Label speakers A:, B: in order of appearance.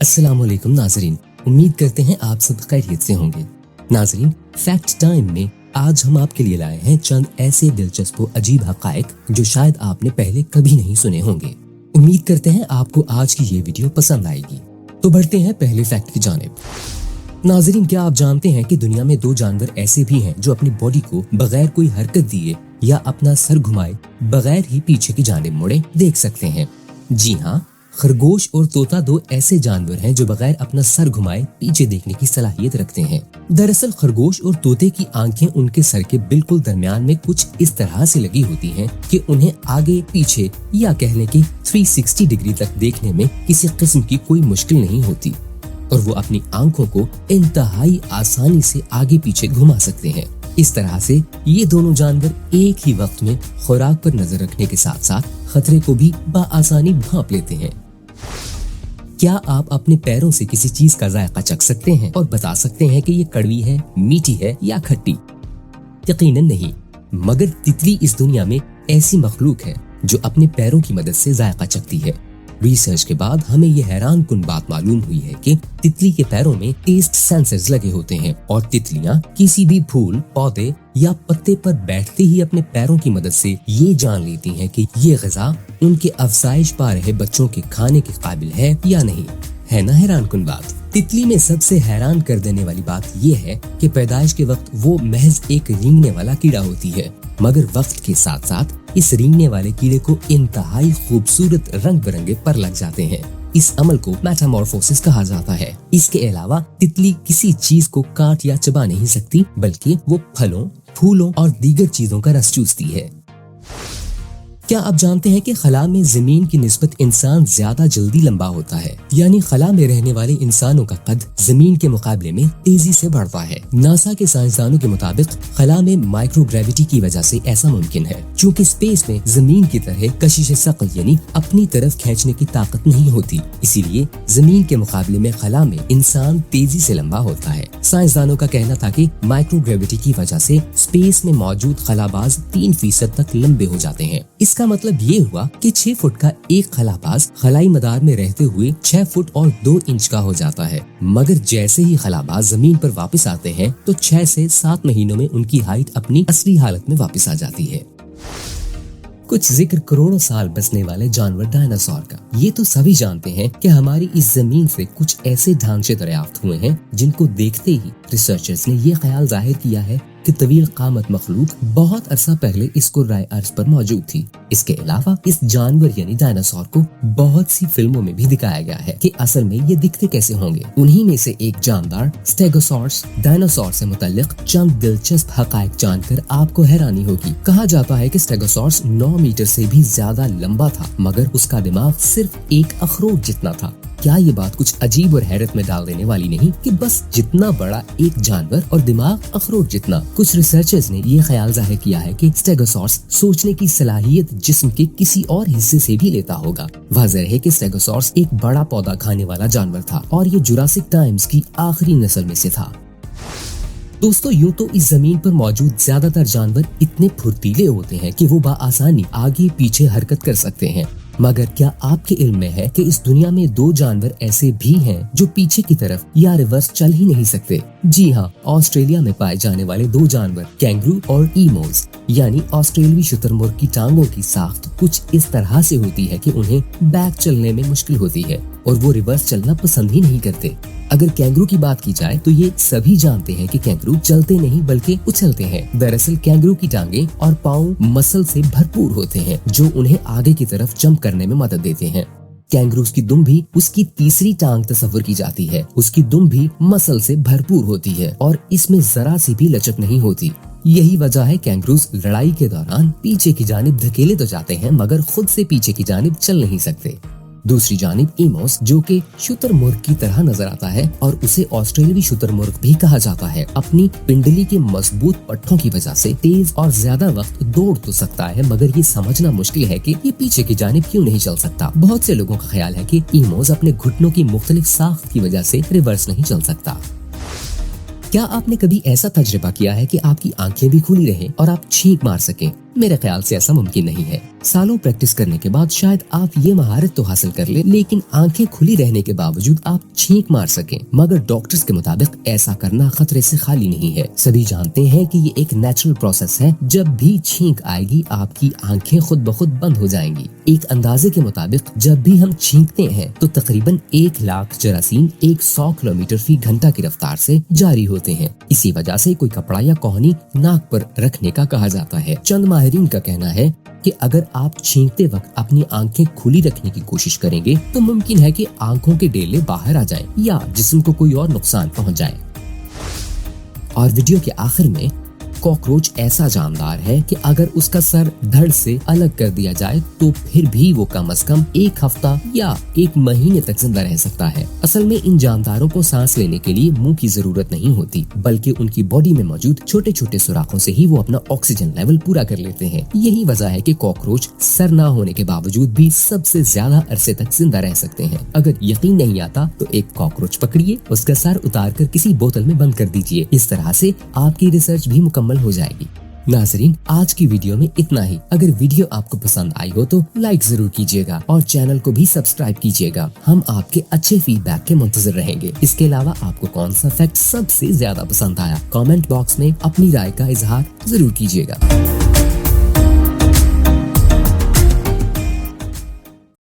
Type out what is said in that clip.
A: अस्सलाम वालेकुम नाजरीन, उम्मीद करते हैं आप सब खैरियत से होंगे। नाजरीन, फैक्ट टाइम में आज हम आपके लिए लाए हैं चंद ऐसे दिलचस्प व अजीब हक़ाइक़ जो शायद आपने पहले कभी नहीं सुने होंगे। उम्मीद करते हैं आपको आज की ये वीडियो पसंद आएगी। तो बढ़ते हैं पहले फैक्ट की जानिब। नाजरीन, क्या आप जानते हैं कि दुनिया में 2 जानवर ऐसे भी हैं जो अपनी बॉडी को बगैर कोई हरकत दिए या अपना सर घुमाए बगैर ही पीछे की जानिब मुड़े देख सकते हैं? जी हाँ, खरगोश और तोता 2 ऐसे जानवर हैं जो बगैर अपना सर घुमाए पीछे देखने की सलाहियत रखते हैं। दरअसल खरगोश और तोते की आंखें उनके सर के बिल्कुल दरमियान में कुछ इस तरह से लगी होती हैं कि उन्हें आगे पीछे या कहने की 360 डिग्री तक देखने में किसी किस्म की कोई मुश्किल नहीं होती और वो अपनी आंखों को इंतहाई आसानी से आगे पीछे घुमा सकते हैं। इस तरह से ये दोनों जानवर एक ही वक्त में खुराक पर नजर रखने के साथ साथ खतरे को भी बआसानी भांप लेते हैं। क्या आप अपने पैरों से किसी चीज का जायका चख सकते हैं और बता सकते हैं कि ये कड़वी है, मीठी है या खट्टी? यकीनन नहीं, मगर तितली इस दुनिया में ऐसी मखलूक है जो अपने पैरों की मदद से जायका चखती है। रिसर्च के बाद हमें ये हैरान कुन बात मालूम हुई है कि तितली के पैरों में टेस्ट सेंसर्स लगे होते हैं और तितलियां किसी भी फूल, पौधे या पत्ते पर बैठते ही अपने पैरों की मदद से ये जान लेती हैं कि ये ग़िज़ा उनके अफज़ाइश पा रहे बच्चों के खाने के काबिल है या नहीं। है ना हैरान कुन बात? तितली में सबसे हैरान कर देने वाली बात ये है कि पैदाइश के वक्त वो महज एक रेंगने वाला कीड़ा होती है, मगर वक्त के साथ साथ इस रेंगने वाले कीड़े को इंतहाई खूबसूरत रंग बिरंगे पर लग जाते हैं। इस अमल को मेटामॉर्फोसिस कहा जाता है। इसके अलावा तितली किसी चीज को काट या चबा नहीं सकती, बल्कि वो फलों, फूलों और दीगर चीजों का रस चूसती है। क्या आप जानते हैं कि खला में जमीन की निस्बत इंसान ज्यादा जल्दी लंबा होता है, यानी खला में रहने वाले इंसानों का कद जमीन के मुकाबले में तेजी से बढ़ता है। नासा के साइंसदानों के मुताबिक खला में माइक्रोग्रेविटी की वजह से ऐसा मुमकिन है। चूँकि स्पेस में जमीन की तरह कशिश सकल यानी अपनी तरफ खींचने की ताकत नहीं होती, इसीलिए जमीन के मुकाबले में खला में इंसान तेजी से लंबा होता है। साइंसदानों का कहना था कि माइक्रोग्रेविटी की वजह से स्पेस में मौजूद खलाबाज 3% तक लंबे हो जाते हैं। इसका मतलब ये हुआ कि 6 फुट का एक खलाबाज खलाई मदार में रहते हुए 6 फुट और 2 इंच का हो जाता है, मगर जैसे ही खलाबाज जमीन पर वापस आते हैं तो 6 से 7 महीनों में उनकी हाइट अपनी असली हालत में वापस आ जाती है। कुछ जिक्र करोड़ों साल बचने वाले जानवर डायनासोर का। ये तो सभी जानते हैं कि हमारी इस जमीन से कुछ ऐसे ढांचे दरियाफ्त हुए हैं जिनको देखते ही रिसर्चर्स ने ये ख्याल जाहिर किया है कि तवील कामत मखलूक बहुत अरसा पहले इस कुर्राए अर्ज पर मौजूद थी। इसके अलावा इस जानवर यानी डायनासोर को बहुत सी फिल्मों में भी दिखाया गया है कि असल में ये दिखते कैसे होंगे। उन्हीं में से एक जानदार स्टेगोसॉर्स डायनासोर से मुतल्लिक चंद दिलचस्प हक़ाइक़ जानकर आपको हैरानी होगी। कहा जाता है कि स्टेगोसॉर्स 9 मीटर से भी ज्यादा लंबा था, मगर उसका दिमाग सिर्फ एक अखरोट जितना था। क्या ये बात कुछ अजीब और हैरत में डाल देने वाली नहीं कि बस जितना बड़ा एक जानवर और दिमाग अखरोट जितना? कुछ रिसर्चर्स ने ये ख्याल जाहिर किया है कि स्टेगोसॉर्स सोचने की सलाहियत जिस्म के किसी और हिस्से से भी लेता होगा। वाज़ेह है कि स्टेगोसॉर्स एक बड़ा पौधा खाने वाला जानवर था और ये जुरासिक टाइम्स की आखिरी नस्ल में से था। दोस्तों, यूं तो इस जमीन पर मौजूद ज्यादातर जानवर इतने फुर्तीले होते हैं कि वो बाआसानी आगे पीछे हरकत कर सकते हैं, मगर क्या आपके इल्म में है कि इस दुनिया में 2 जानवर ऐसे भी हैं जो पीछे की तरफ या रिवर्स चल ही नहीं सकते? जी हाँ, ऑस्ट्रेलिया में पाए जाने वाले 2 जानवर कैंगरू और ईमोस यानी ऑस्ट्रेलियाई शुतुरमुर्ग की टांगों की साख्त कुछ इस तरह से होती है कि उन्हें बैक चलने में मुश्किल होती है और वो रिवर्स चलना पसंद ही नहीं करते। अगर कैंगरू की बात की जाए तो ये सभी जानते हैं कि कैंगरू चलते नहीं बल्कि उछलते हैं। दरअसल कैंगरू की टांगे और पाँव मसल से भरपूर होते हैं जो उन्हें आगे की तरफ जंप करने में मदद देते हैं। कैंगरूस की दुम भी उसकी तीसरी टांग तस्वर की जाती है। उसकी दुम भी मसल से भरपूर होती है और इसमें जरा सी भी लचक नहीं होती। यही वजह है कैंगरूस लड़ाई के दौरान पीछे की जानिब धकेले तो जाते हैं, मगर खुद से पीछे की जानिब चल नहीं सकते। दूसरी जानिब ईमोस, जो कि शुतुरमुर्ग की तरह नजर आता है और उसे ऑस्ट्रेलियाई शुतुरमुर्ग भी कहा जाता है, अपनी पिंडली के मजबूत पट्टों की वजह से तेज और ज्यादा वक्त दौड़ तो सकता है, मगर ये समझना मुश्किल है कि ये पीछे की जानिब क्यों नहीं चल सकता। बहुत से लोगों का ख्याल है कि ईमोस अपने घुटनों की मुख्तलिफ साख्त की वजह से रिवर्स नहीं चल सकता। क्या आपने कभी ऐसा तजुर्बा किया है कि आपकी आंखें भी खुली रहें और आप छींक मार सकें? मेरे ख्याल से ऐसा मुमकिन नहीं है। सालों प्रैक्टिस करने के बाद शायद आप ये महारत तो हासिल कर ले, लेकिन आंखें खुली रहने के बावजूद आप छींक मार सकें। मगर डॉक्टर्स के मुताबिक ऐसा करना खतरे से खाली नहीं है। सभी जानते हैं कि ये एक नेचुरल प्रोसेस है। जब भी छींक आएगी आपकी आंखें खुद ब खुद बंद हो जाएंगी। एक अंदाजे के मुताबिक जब भी हम छींकते हैं तो तकरीबन 1 लाख जरासीम 100 किलोमीटर फी घंटा की रफ्तार से जारी होते हैं। इसी वजह से कोई कपड़ा या कोहनी नाक पर रखने का कहा जाता है। चंद माहिरीन का कहना है कि अगर आप छींकते वक्त अपनी आंखें खुली रखने की कोशिश करेंगे तो मुमकिन है कि आंखों के डेले बाहर आ जाएं या जिस्म को कोई और नुकसान पहुंच जाए। और वीडियो के आखिर में कॉकरोच ऐसा जानदार है कि अगर उसका सर धड़ से अलग कर दिया जाए तो फिर भी वो कम से कम 1 हफ्ता या 1 महीने तक जिंदा रह सकता है। असल में इन जानदारों को सांस लेने के लिए मुंह की जरूरत नहीं होती, बल्कि उनकी बॉडी में मौजूद छोटे छोटे सुराखों से ही वो अपना ऑक्सीजन लेवल पूरा कर लेते हैं। यही वजह है कि कॉकरोच सर ना होने के बावजूद भी सबसे ज्यादा अरसे तक जिंदा रह सकते हैं। अगर यकीन नहीं आता तो एक कॉकरोच पकड़िए, उसका सर उतार कर किसी बोतल में बंद कर दीजिए। इस तरह से आपकी रिसर्च भी मुकम्मल हो जाएगी। नाज़रीन, आज की वीडियो में इतना ही। अगर वीडियो आपको पसंद आई हो तो लाइक जरूर कीजिएगा और चैनल को भी सब्सक्राइब कीजिएगा। हम आपके अच्छे फीडबैक के मुंतज़िर रहेंगे। इसके अलावा आपको कौन सा फैक्ट सबसे ज्यादा पसंद आया, कमेंट बॉक्स में अपनी राय का इजहार जरूर कीजिएगा।